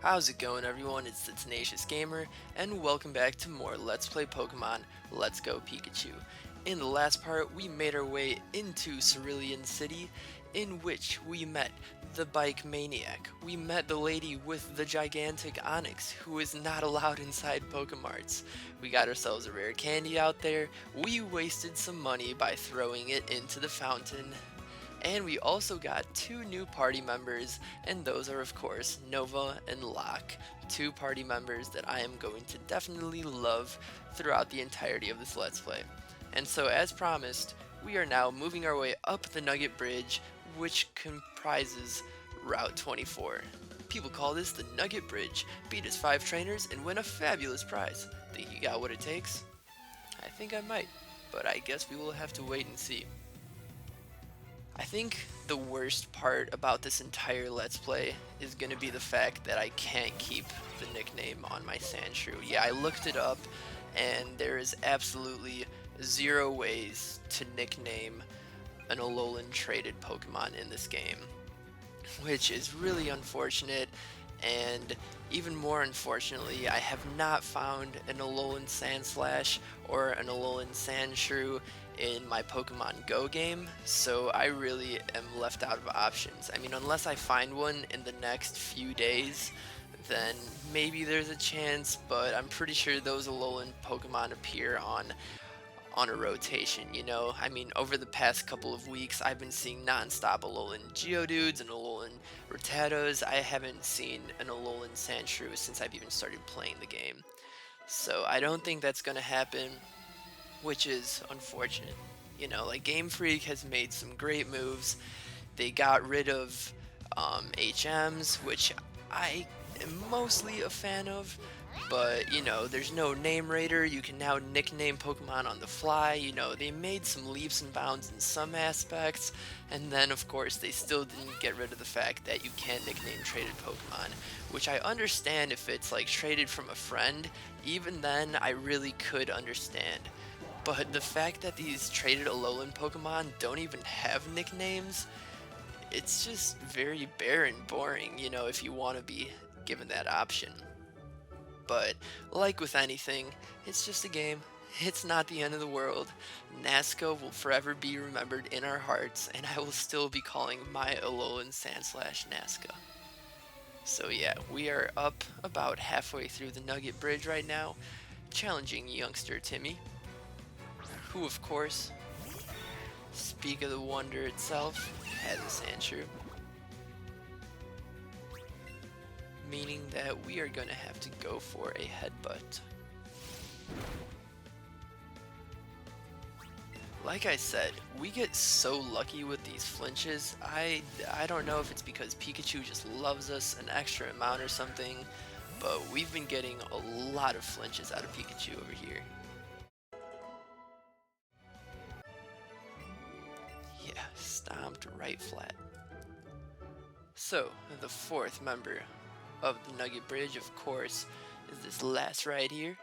How's it going, everyone? It's the Tenacious Gamer, and welcome back to more Let's Play Pokemon Let's Go Pikachu. In the last part, we made our way into Cerulean City, in which we met the Bike Maniac. We met the lady with the gigantic Onix, who is not allowed inside Pokemarts. We got ourselves a rare candy out there, we wasted some money by throwing it into the fountain, and we also got two new party members, and those are of course Nova and Locke, two party members that I am going to definitely love throughout the entirety of this Let's Play. And so as promised, we are now moving our way up the Nugget Bridge, which comprises Route 24. People call this the Nugget Bridge. Beat his 5 trainers and win a fabulous prize. Think you got what it takes? I think I might, but I guess we will have to wait and see. I think the worst part about this entire Let's Play is going to be the fact that I can't keep the nickname on my Sandshrew. Yeah, I looked it up, and there is absolutely 0 ways to nickname an Alolan traded Pokemon in this game, which is really unfortunate. And even more unfortunately, I have not found an Alolan Sandslash or an Alolan Sandshrew in my Pokemon Go game, so I really am left out of options. I mean, unless I find one in the next few days, then maybe there's a chance, but I'm pretty sure those Alolan Pokemon appear on a rotation, you know? I mean, over the past couple of weeks, I've been seeing non-stop Alolan Geodudes and Alolan Rattatas. I haven't seen an Alolan Sandshrew since I've even started playing the game. So I don't think that's gonna happen, which is unfortunate. You know, like, Game Freak has made some great moves. They got rid of HMs, which I am mostly a fan of. But, you know, there's no name raider. You can now nickname Pokemon on the fly. You know, they made some leaps and bounds in some aspects. And then, of course, they still didn't get rid of the fact that you can't nickname traded Pokemon. Which I understand if it's, like, traded from a friend. Even then, I really could understand. But the fact that these traded Alolan Pokemon don't even have nicknames, it's just very bare and boring, you know, if you want to be given that option. But like with anything, it's just a game. It's not the end of the world. Nazca will forever be remembered in our hearts, and I will still be calling my Alolan Sandslash Nazca. So yeah, we are up about halfway through the Nugget Bridge right now, challenging youngster Timmy, who of course, speak of the wonder itself, has a Sandshrew. Meaning that we are going to have to go for a headbutt. Like I said, we get so lucky with these flinches. I don't know if it's because Pikachu just loves us an extra amount or something, but we've been getting a lot of flinches out of Pikachu over here. Yeah, stomped right flat. So, the 4th member of the Nugget Bridge, of course, is this last right here.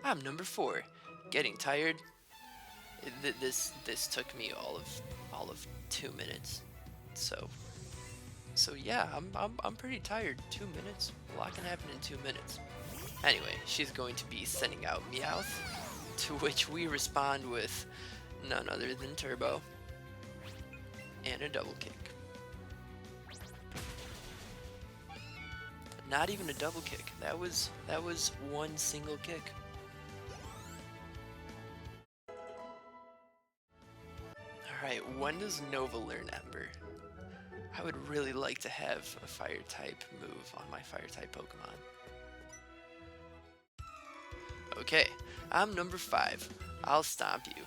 I'm number 4. Getting tired. This took me all of 2 minutes. So yeah, I'm pretty tired. 2 minutes. A lot can happen in 2 minutes. Anyway, she's going to be sending out Meowth, to which we respond with none other than Turbo and a double kick. Not even a double kick. That was one single kick. Alright, when does Nova learn Ember? I would really like to have a fire type move on my fire type Pokemon. Okay, I'm number 5. I'll stomp you.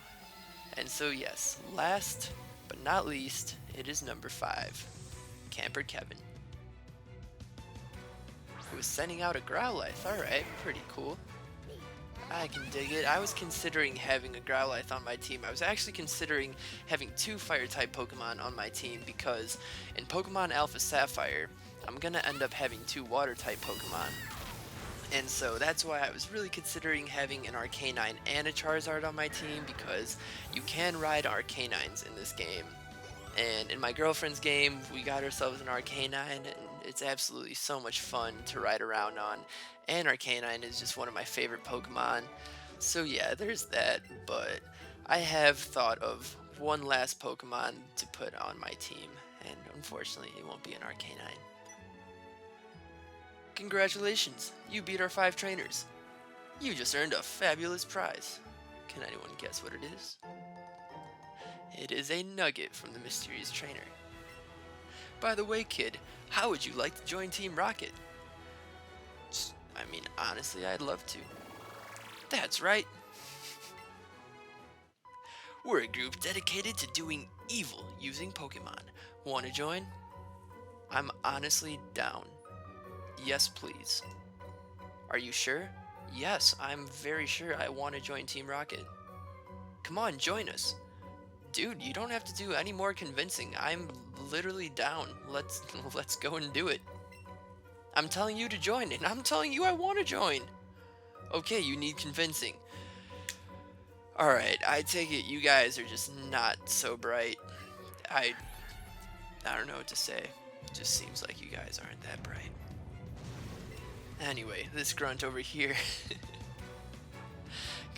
And so yes, last but not least, it is number 5. Camper Kevin. Was sending out a Growlithe. Alright, pretty cool. I can dig it. I was considering having a Growlithe on my team. I was actually considering having 2 Fire-type Pokemon on my team because in Pokemon Alpha Sapphire, I'm gonna end up having 2 Water-type Pokemon. And so that's why I was really considering having an Arcanine and a Charizard on my team, because you can ride Arcanines in this game. And in my girlfriend's game, we got ourselves an Arcanine, and It's absolutely so much fun to ride around on, and Arcanine is just one of my favorite Pokemon. So yeah, there's that, but I have thought of one last Pokemon to put on my team, and unfortunately it won't be an Arcanine. Congratulations, you beat our 5 trainers. You just earned a fabulous prize. Can anyone guess what it is? It is a nugget from the mysterious trainer. By the way, kid, how would you like to join Team Rocket? I mean, honestly, I'd love to. That's right. We're a group dedicated to doing evil using Pokemon. Want to join? I'm honestly down. Yes, please. Are you sure? Yes, I'm very sure I want to join Team Rocket. Come on, join us. Dude, you don't have to do any more convincing. I'm literally down. Let's go and do it. I'm telling you to join, and I'm telling you I want to join. Okay, you need convincing. Alright, I take it you guys are just not so bright. I don't know what to say. It just seems like you guys aren't that bright. Anyway, this grunt over here.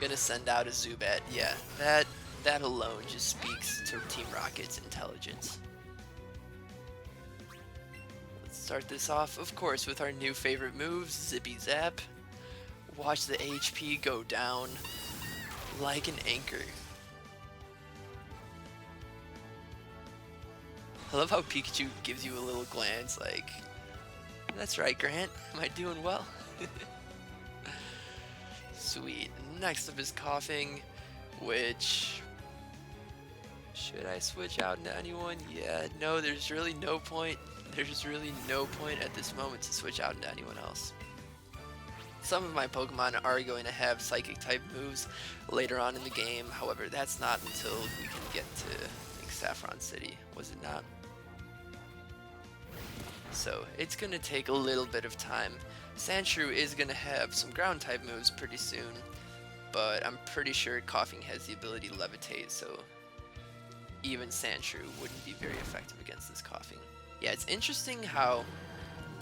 Gonna send out a Zubat. Yeah, that alone just speaks to Team Rocket's intelligence. Let's start this off, of course, with our new favorite moves, Zippy Zap. Watch the HP go down like an anchor. I love how Pikachu gives you a little glance like, that's right, Grant, am I doing well? Sweet. Next up is Coughing, which... should I switch out into anyone? Yeah, no, there's really no point. There's really no point at this moment to switch out into anyone else. Some of my Pokemon are going to have Psychic type moves later on in the game, however, that's not until we can get to, I think, Saffron City, was it not? So, it's going to take a little bit of time. Sandshrew is going to have some ground type moves pretty soon, but I'm pretty sure Coughing has the ability to levitate, so even Sandshrew wouldn't be very effective against this Coughing. Yeah, it's interesting how,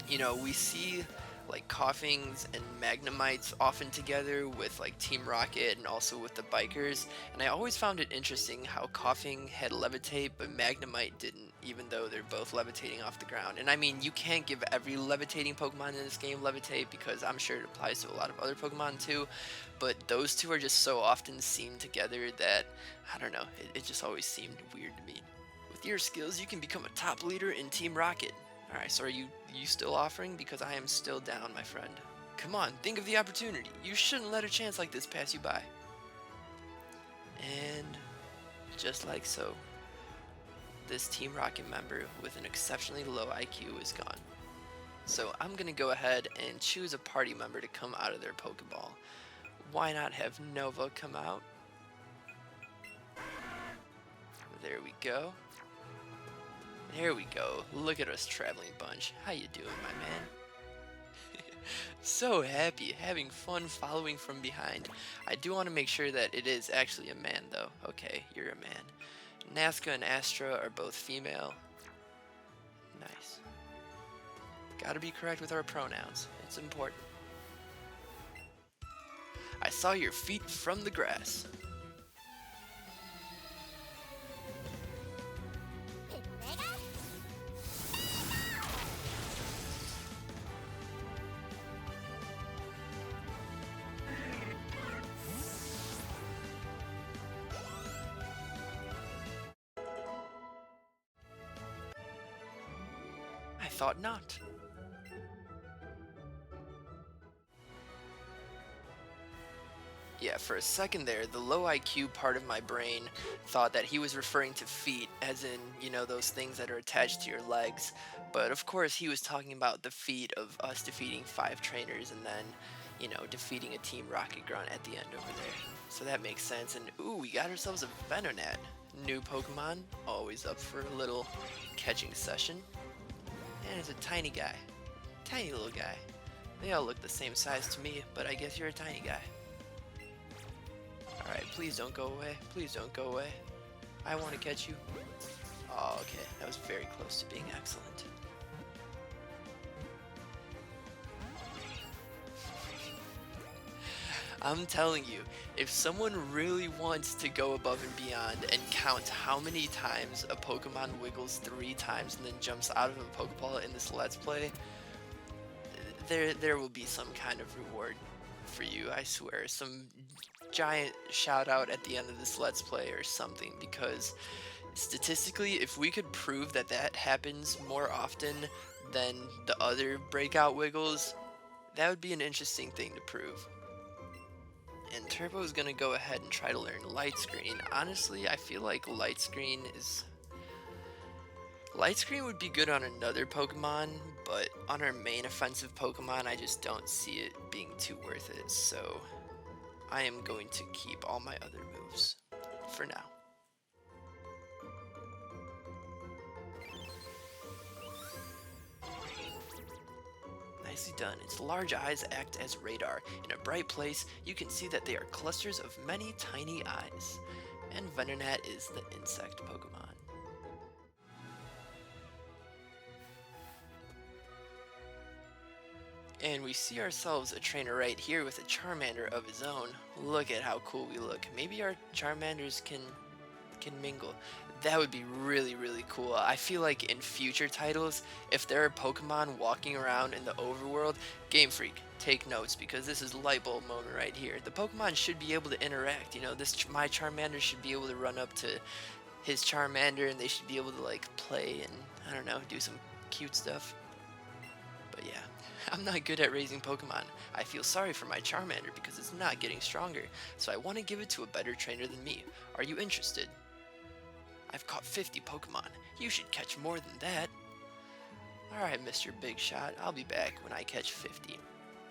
you know, we see like Coughings and Magnemites often together with like Team Rocket and also with the bikers, and I always found it interesting how Coughing had levitate but Magnemite didn't, even though they're both levitating off the ground. And I mean, you can't give every levitating Pokemon in this game levitate, because I'm sure it applies to a lot of other Pokemon too, but those two are just so often seen together that, I don't know, it just always seemed weird to me. With your skills, you can become a top leader in Team Rocket. Alright, so are you still offering? Because I am still down, my friend. Come on, think of the opportunity. You shouldn't let a chance like this pass you by. And just like so, this Team Rocket member with an exceptionally low IQ is gone. So I'm gonna go ahead and choose a party member to come out of their Pokeball. Why not have Nova come out? There we go. There we go. Look at us traveling bunch. How you doing, my man? So happy, having fun following from behind. I do want to make sure that it is actually a man, though. Okay, you're a man. Nazca and Astra are both female. Nice. Gotta be correct with our pronouns. It's important. I saw your feet from the grass. I thought not. Yeah, for a second there, the low IQ part of my brain thought that he was referring to feet, as in, you know, those things that are attached to your legs. But of course, he was talking about the feat of us defeating 5 trainers and then, you know, defeating a Team Rocket Grunt at the end over there. So that makes sense. And ooh, we got ourselves a Venonat. New Pokemon, always up for a little catching session. And it's a tiny guy. Tiny little guy. They all look the same size to me, but I guess you're a tiny guy. Alright, please don't go away. Please don't go away. I want to catch you. Oh, okay. That was very close to being excellent. I'm telling you, if someone really wants to go above and beyond and count how many times a Pokemon wiggles 3 times and then jumps out of a Pokeball in this Let's Play, there will be some kind of reward for you, I swear. Some giant shout out at the end of this Let's Play or something, because statistically, if we could prove that that happens more often than the other breakout wiggles, that would be an interesting thing to prove. And Turbo is going to go ahead and try to learn Light Screen. Honestly, I feel like Light Screen would be good on another Pokemon, but on our main offensive Pokemon, I just don't see it being too worth it. So I am going to keep all my other moves for now. Nicely done. Its large eyes act as radar. In a bright place, you can see that they are clusters of many tiny eyes. And Venonat is the insect Pokemon. And we see ourselves a trainer right here with a Charmander of his own. Look at how cool we look. Maybe our Charmanders can mingle. That would be really, really cool. I feel like in future titles, if there are Pokemon walking around in the overworld, Game Freak, take notes, because this is light bulb moment right here. The Pokemon should be able to interact. You know, my Charmander should be able to run up to his Charmander, and they should be able to like play and, I don't know, do some cute stuff. But yeah, I'm not good at raising Pokemon. I feel sorry for my Charmander because it's not getting stronger, so I want to give it to a better trainer than me. Are you interested? I've caught 50 Pokemon. You should catch more than that. Alright, Mr. Big Shot, I'll be back when I catch 50.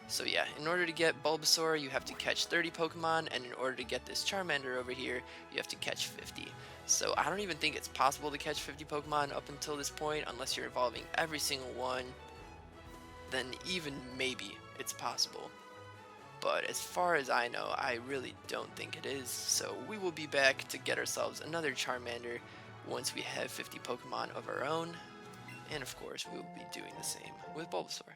So yeah, in order to get Bulbasaur, you have to catch 30 Pokemon, and in order to get this Charmander over here, you have to catch 50. So I don't even think it's possible to catch 50 Pokemon up until this point, unless you're evolving every single one. Then even maybe it's possible. But as far as I know, I really don't think it is, so we will be back to get ourselves another Charmander once we have 50 Pokemon of our own, and of course we will be doing the same with Bulbasaur.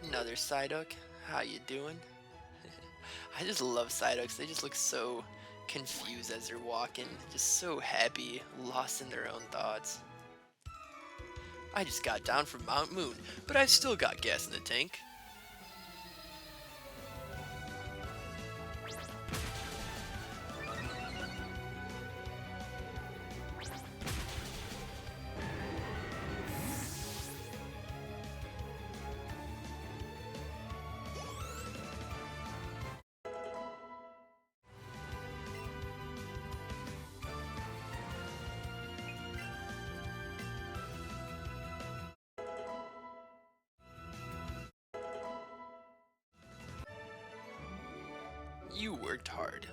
Another Psyduck, how you doing? I just love Psyducks, they just look so confused as they're walking, just so happy, lost in their own thoughts. I just got down from Mount Moon, but I've still got gas in the tank. You worked hard.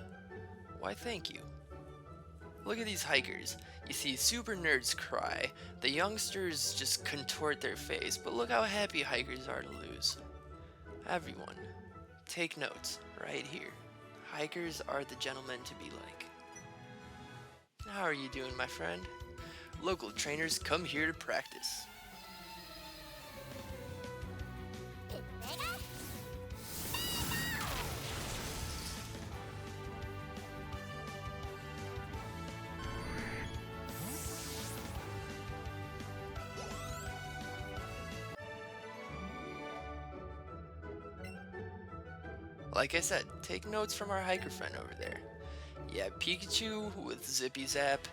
Why, thank you. Look at these hikers. You see super nerds cry. The youngsters just contort their face, but look how happy hikers are to lose. Everyone, take notes right here. Hikers are the gentlemen to be like. How are you doing, my friend? Local trainers come here to practice. Like I said, take notes from our hiker friend over there. Yeah, Pikachu with Zippy Zap.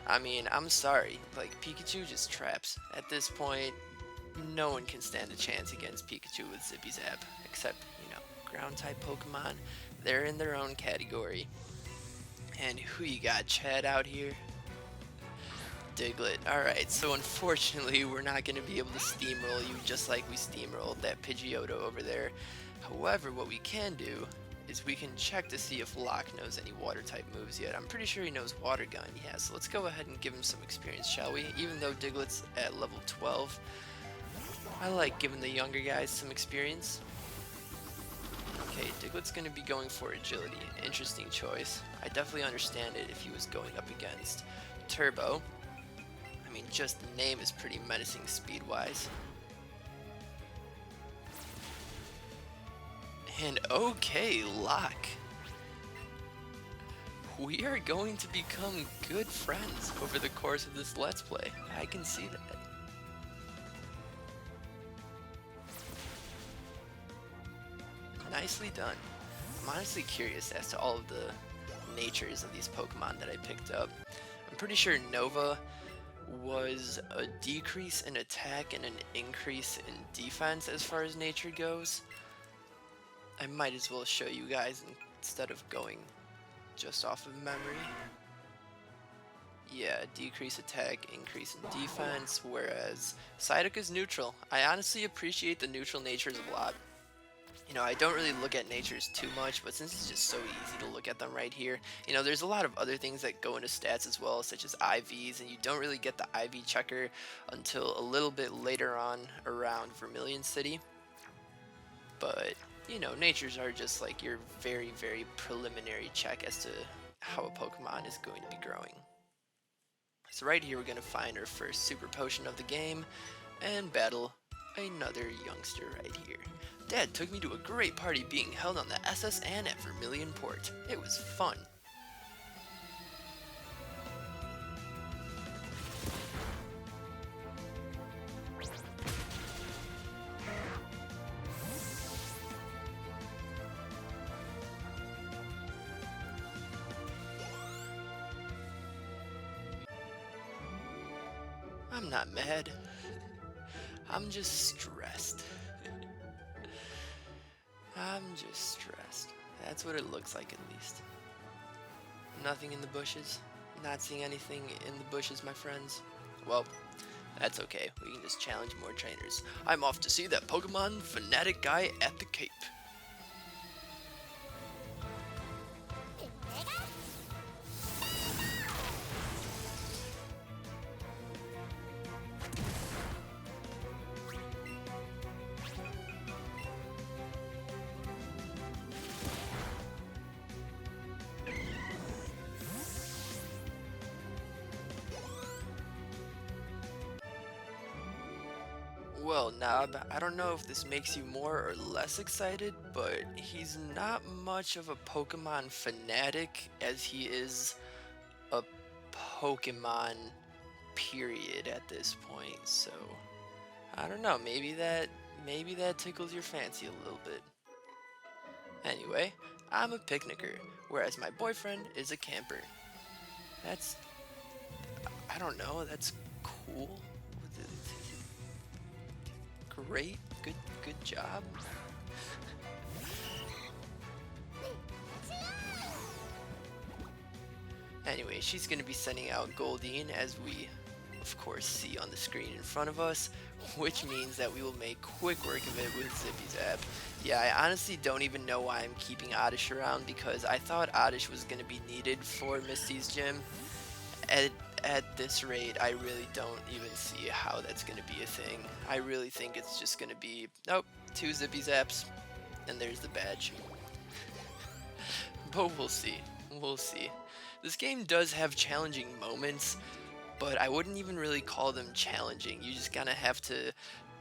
I mean, I'm sorry, like, Pikachu just traps. At this point, no one can stand a chance against Pikachu with Zippy Zap, except, you know, ground-type Pokemon. They're in their own category. And who you got, Chad, out here? Diglett. Alright, so unfortunately, we're not going to be able to steamroll you just like we steamrolled that Pidgeotto over there. However, what we can do is we can check to see if Locke knows any water-type moves yet. I'm pretty sure he knows Water Gun, yeah, so let's go ahead and give him some experience, shall we? Even though Diglett's at level 12, I like giving the younger guys some experience. Okay, Diglett's going to be going for Agility. Interesting choice. I definitely understand it if he was going up against Turbo. I mean, just the name is pretty menacing speed-wise. And okay, Locke. We are going to become good friends over the course of this Let's Play. I can see that. Nicely done. I'm honestly curious as to all of the natures of these Pokemon that I picked up. I'm pretty sure Nova was a decrease in attack and an increase in defense as far as nature goes. I might as well show you guys instead of going just off of memory. Yeah, decrease attack, increase in defense, whereas Psyduck is neutral. I honestly appreciate the neutral natures a lot. You know, I don't really look at natures too much, but since it's just so easy to look at them right here, you know, there's a lot of other things that go into stats as well, such as IVs, and you don't really get the IV checker until a little bit later on around Vermilion City. But, you know, natures are just like your very, very preliminary check as to how a Pokemon is going to be growing. So right here we're going to find our first super potion of the game and battle another youngster right here. Dad took me to a great party being held on the SS Anne at Vermilion Port. It was fun. I'm not mad. I'm just stressed. I'm just stressed. That's what it looks like at least. Nothing in the bushes. Not seeing anything in the bushes, my friends. Well, that's okay. We can just challenge more trainers. I'm off to see that Pokemon fanatic guy at the Cape. Well, Nob, I don't know if this makes you more or less excited, but he's not much of a Pokemon fanatic as he is a Pokemon period at this point. So, I don't know, maybe that tickles your fancy a little bit. Anyway, I'm a picnicker, whereas my boyfriend is a camper. That's, I don't know, that's cool. Great, good job. Anyway, she's going to be sending out Goldeen, as we of course see on the screen in front of us, which means that we will make quick work of it with Zippy Zap. Yeah, I honestly don't even know why I'm keeping Oddish around, because I thought Oddish was going to be needed for Misty's gym. At this rate, I really don't even see how that's going to be a thing. I really think it's just going to be, nope, 2 Zippy Zaps, and there's the badge. But we'll see. We'll see. This game does have challenging moments, but I wouldn't even really call them challenging. You just kind of have to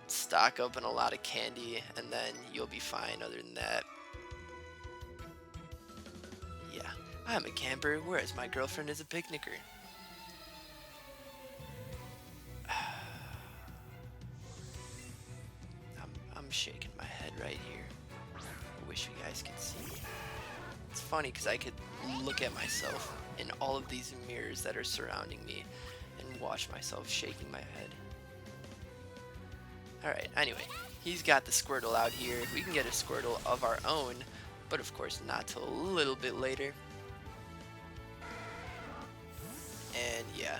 stock up on a lot of candy, and then you'll be fine other than that. Yeah, I'm a camper, whereas my girlfriend is a picnicker. I'm shaking my head right here. I wish you guys could see me. It's funny because I could look at myself in all of these mirrors that are surrounding me and watch myself shaking my head. Alright, anyway, he's got the Squirtle out here. We can get a Squirtle of our own, but of course not till a little bit later. And yeah,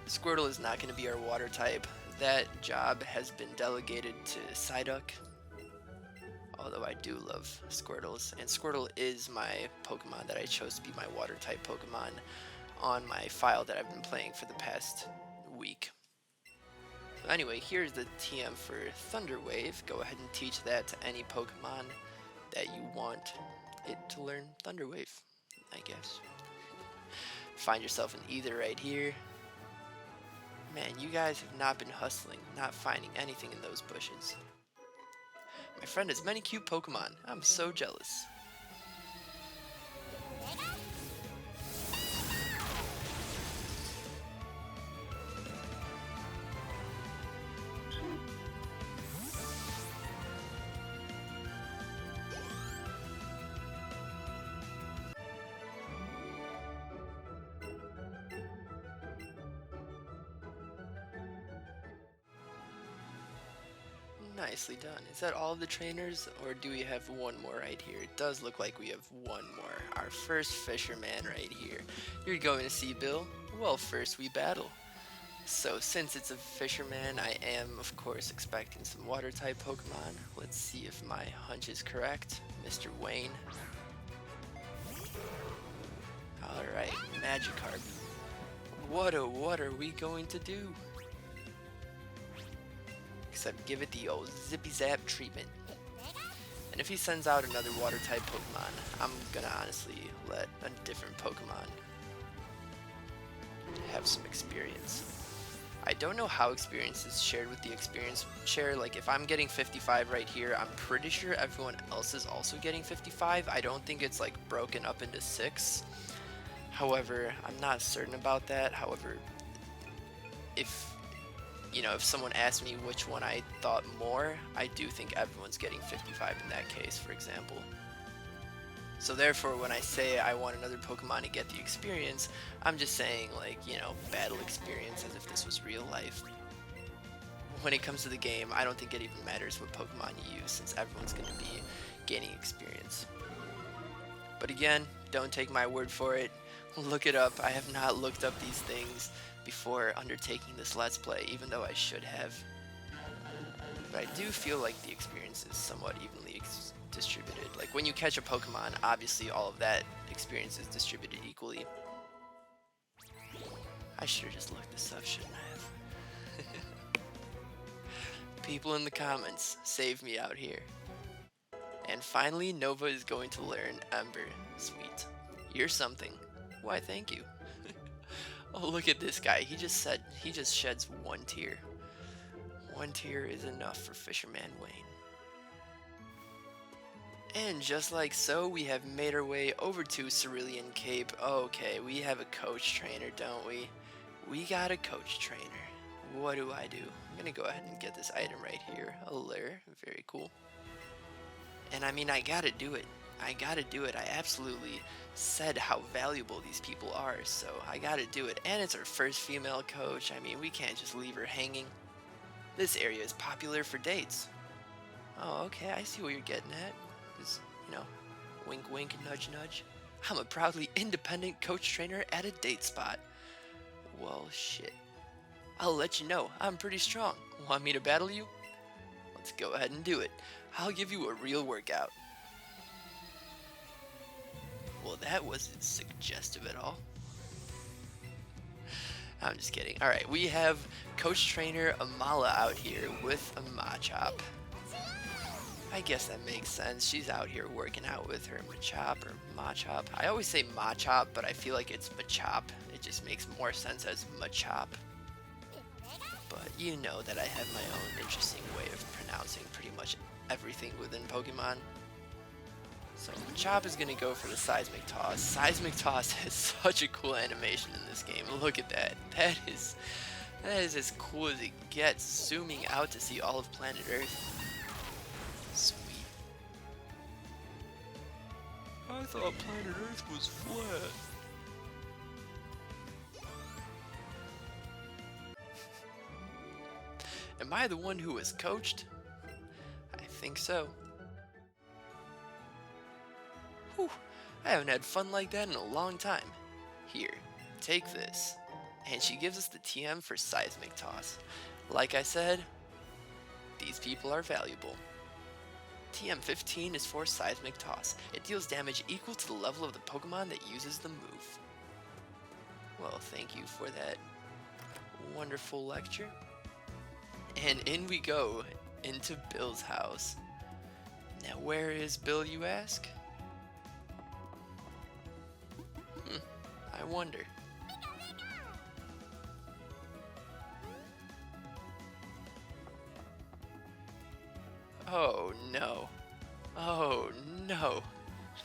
Squirtle is not going to be our water type. That job has been delegated to Psyduck. Although I do love Squirtles, and Squirtle is my Pokemon that I chose to be my water type Pokemon on my file that I've been playing for the past week. So anyway, here's the TM for Thunder Wave. Go ahead and teach that to any Pokemon that you want it to learn Thunder Wave, I guess. Find yourself an Ether right here. Man, you guys have not been hustling, not finding anything in those bushes. My friend has many cute Pokemon. I'm so jealous. Nicely done. Is that all of the trainers, or do we have one more right here? It does look like we have one more. Our first fisherman right here. You're going to see Bill? Well, first we battle. So since it's a fisherman, I am of course expecting some water type Pokemon. Let's see if my hunch is correct. Mr. Wayne. Alright, Magikarp. What are we going to do? Except give it the old zippy zap treatment. And if he sends out another water type Pokemon, I'm gonna honestly let a different Pokemon have some experience. I don't know how experience is shared with the experience share. Like if I'm getting 55 right here, I'm pretty sure everyone else is also getting 55. I don't think it's like broken up into 6. However, I'm not certain about that. However, if someone asked me which one I thought more, I do think everyone's getting 55 in that case, for example. So therefore, when I say I want another Pokemon to get the experience, I'm just saying like, battle experience as if this was real life. When it comes to the game, I don't think it even matters what Pokemon you use, since everyone's going to be gaining experience. But again, don't take my word for it. Look it up. I have not looked up these things before undertaking this Let's Play, even though I should have. But I do feel like the experience is somewhat evenly distributed. Like when you catch a Pokemon, obviously all of that experience is distributed equally. I should have just looked this up, shouldn't I have? People in the comments, save me out here. And finally, Nova is going to learn Ember. Sweet. You're something. Why, thank you. Oh, look at this guy. He just sheds 1 tear. 1 tear is enough for Fisherman Wayne. And just like so, we have made our way over to Cerulean Cape. Okay, we have a coach trainer, don't we? We got a coach trainer. What do? I'm gonna go ahead and get this item right here. A lure. Very cool. And I mean, I gotta do it. I absolutely said how valuable these people are, so I gotta do it. And it's our first female coach. I mean, we can't just leave her hanging. This area is popular for dates. Oh, okay, I see what you're getting at. Just, wink wink, nudge nudge. I'm a proudly independent coach trainer at a date spot. Well, shit. I'll let you know, I'm pretty strong. Want me to battle you? Let's go ahead and do it. I'll give you a real workout. Well, that wasn't suggestive at all. I'm just kidding. Alright, we have Coach Trainer Amala out here with a Machop. I guess that makes sense. She's out here working out with her Machop or Machop. I always say Machop, but I feel like it's Machop. It just makes more sense as Machop. But you know that I have my own interesting way of pronouncing pretty much everything within Pokemon. So Machop is going to go for the Seismic Toss. Seismic Toss has such a cool animation in this game. Look at that. That is as cool as it gets, zooming out to see all of planet Earth. Sweet. I thought planet Earth was flat. Am I the one who was coached? I think so. Whew, I haven't had fun like that in a long time. Here, take this. And she gives us the TM for Seismic Toss. Like I said, these people are valuable. TM 15 is for Seismic Toss. It deals damage equal to the level of the Pokemon that uses the move. Well, thank you for that wonderful lecture. And in we go into Bill's house. Now, where is Bill, you ask? I wonder. Oh no. Oh no.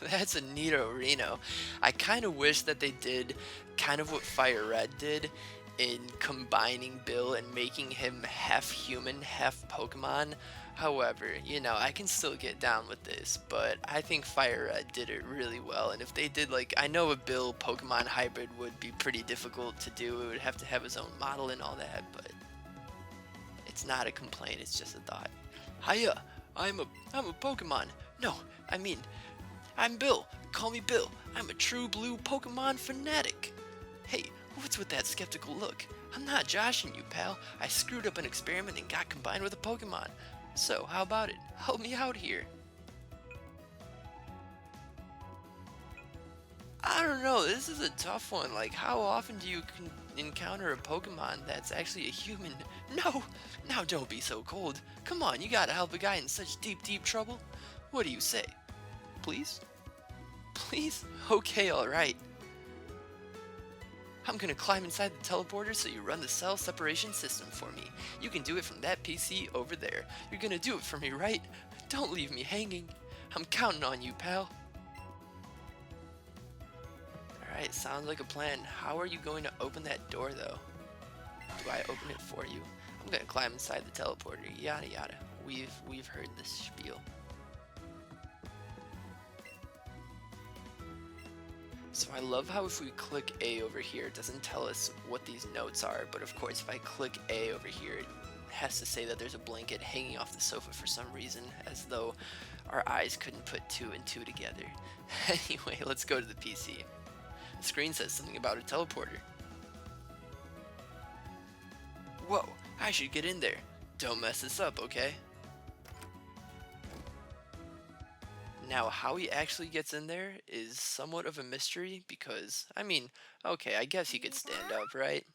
That's a neato Reno. I kind of wish that they did kind of what Fire Red did in combining Bill and making him half human, half Pokemon. However, you know, I can still get down with this, but I think Fire Red did it really well. And if they did, like, I know a Bill Pokemon hybrid would be pretty difficult to do. It would have to have his own model and all that, but it's not a complaint, it's just a thought. Hiya, I'm a Pokemon. No, I mean, I'm Bill. Call me Bill. I'm a true blue Pokemon fanatic. Hey, what's with that skeptical look? I'm not joshing you, pal. I screwed up an experiment and got combined with a Pokemon. So, how about it? Help me out here. I don't know, this is a tough one. Like, how often do you encounter a Pokemon that's actually a human? No! Now don't be so cold. Come on, you gotta help a guy in such deep, deep trouble. What do you say? Please? Please? Okay, alright. I'm gonna climb inside the teleporter so you run the cell separation system for me. You can do it from that PC over there. You're gonna do it for me, right? Don't leave me hanging. I'm counting on you, pal. Alright, sounds like a plan. How are you going to open that door, though? Do I open it for you? I'm gonna climb inside the teleporter. Yada yada. We've heard this spiel. So I love how if we click A over here, it doesn't tell us what these notes are, but of course if I click A over here, it has to say that there's a blanket hanging off the sofa for some reason, as though our eyes couldn't put two and two together. Anyway, let's go to the PC. The screen says something about a teleporter. Whoa, I should get in there. Don't mess this up, okay? Now, how he actually gets in there is somewhat of a mystery because, I mean, okay, I guess he could stand up, right?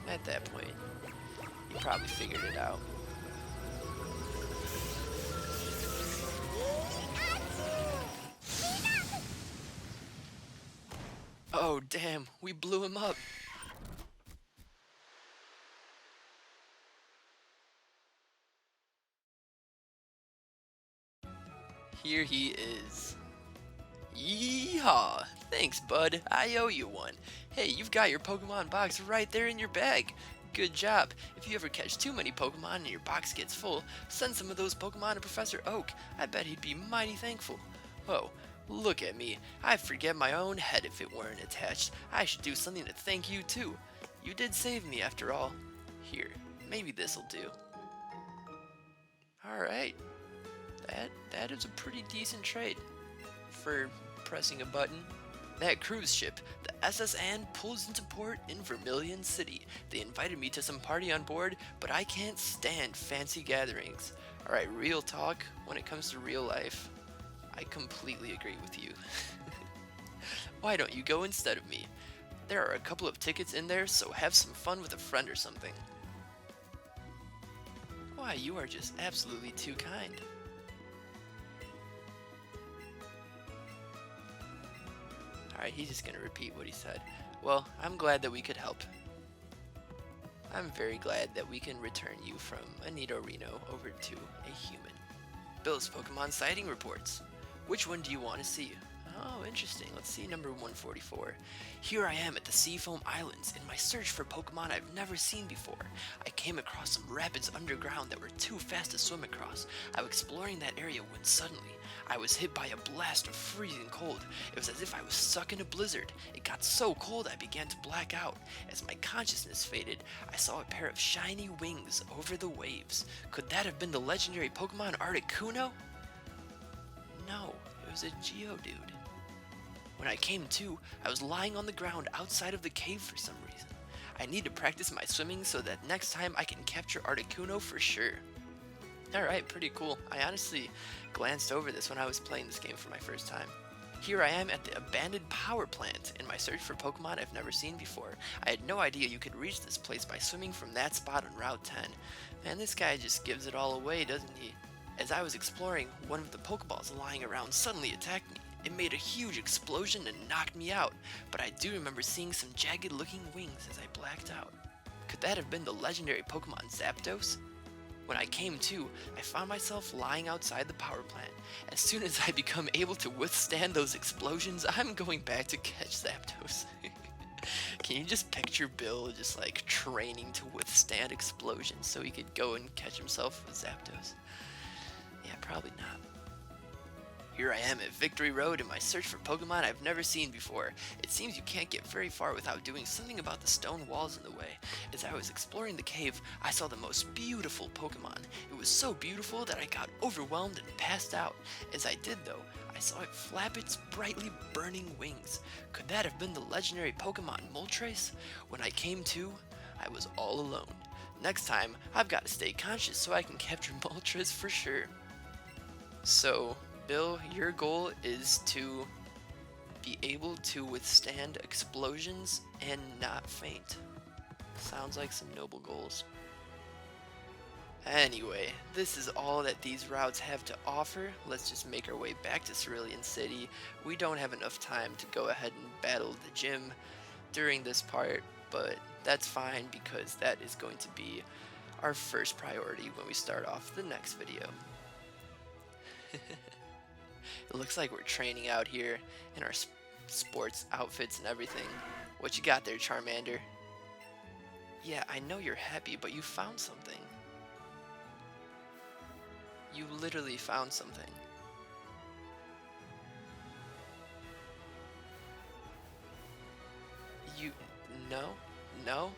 At that point, he probably figured it out. Oh, damn, we blew him up. Here he is. Yeehaw! Thanks, bud. I owe you one. Hey, you've got your Pokemon box right there in your bag. Good job. If you ever catch too many Pokemon and your box gets full, send some of those Pokemon to Professor Oak. I bet he'd be mighty thankful. Whoa, look at me. I'd forget my own head if it weren't attached. I should do something to thank you too. You did save me after all. Here, maybe this'll do. Alright. That is a pretty decent trade for pressing a button. That cruise ship, the SS Anne, pulls into port in Vermilion City. They invited me to some party on board, but I can't stand fancy gatherings. Alright, real talk, when it comes to real life, I completely agree with you. Why don't you go instead of me? There are a couple of tickets in there, so have some fun with a friend or something. Why, you are just absolutely too kind. Alright, he's just gonna repeat what he said. Well, I'm glad that we could help. I'm very glad that we can return you from a Nidorino over to a human. Bill's Pokemon sighting reports. Which one do you want to see? Oh, interesting. Let's see number 144. Here I am at the Seafoam Islands in my search for Pokemon I've never seen before. I came across some rapids underground that were too fast to swim across. I was exploring that area when suddenly I was hit by a blast of freezing cold. It was as if I was stuck in a blizzard. It got so cold I began to black out. As my consciousness faded, I saw a pair of shiny wings over the waves. Could that have been the legendary Pokemon Articuno? No, it was a Geodude. When I came to, I was lying on the ground outside of the cave for some reason. I need to practice my swimming so that next time I can capture Articuno for sure. Alright, pretty cool. I honestly glanced over this when I was playing this game for my first time. Here I am at the abandoned power plant in my search for Pokemon I've never seen before. I had no idea you could reach this place by swimming from that spot on Route 10. Man, this guy just gives it all away, doesn't he? As I was exploring, one of the Pokeballs lying around suddenly attacked me. It made a huge explosion and knocked me out, but I do remember seeing some jagged looking wings as I blacked out. Could that have been the legendary Pokemon Zapdos? When I came to, I found myself lying outside the power plant. As soon as I become able to withstand those explosions, I'm going back to catch Zapdos. Can you just picture Bill just like training to withstand explosions so he could go and catch himself with Zapdos? Yeah, probably not. Here I am at Victory Road in my search for Pokemon I've never seen before. It seems you can't get very far without doing something about the stone walls in the way. As I was exploring the cave, I saw the most beautiful Pokemon. It was so beautiful that I got overwhelmed and passed out. As I did though, I saw it flap its brightly burning wings. Could that have been the legendary Pokemon Moltres? When I came to, I was all alone. Next time, I've got to stay conscious so I can capture Moltres for sure. So, Bill, your goal is to be able to withstand explosions and not faint. Sounds like some noble goals. Anyway, this is all that these routes have to offer. Let's just make our way back to Cerulean City. We don't have enough time to go ahead and battle the gym during this part, but that's fine because that is going to be our first priority when we start off the next video. It looks like we're training out here in our sports outfits and everything. What you got there, Charmander? Yeah, I know you're happy, but you found something. You literally found something. You... No?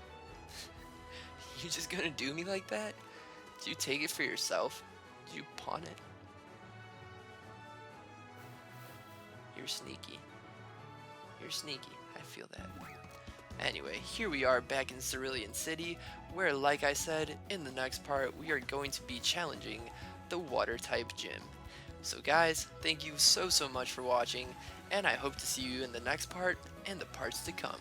You just gonna do me like that? Did you take it for yourself? Did you pawn it? You're sneaky. You're sneaky. I feel that. Anyway, here we are back in Cerulean City, where, like I said, in the next part, we are going to be challenging the Water-type gym. So guys, thank you so much for watching, and I hope to see you in the next part and the parts to come.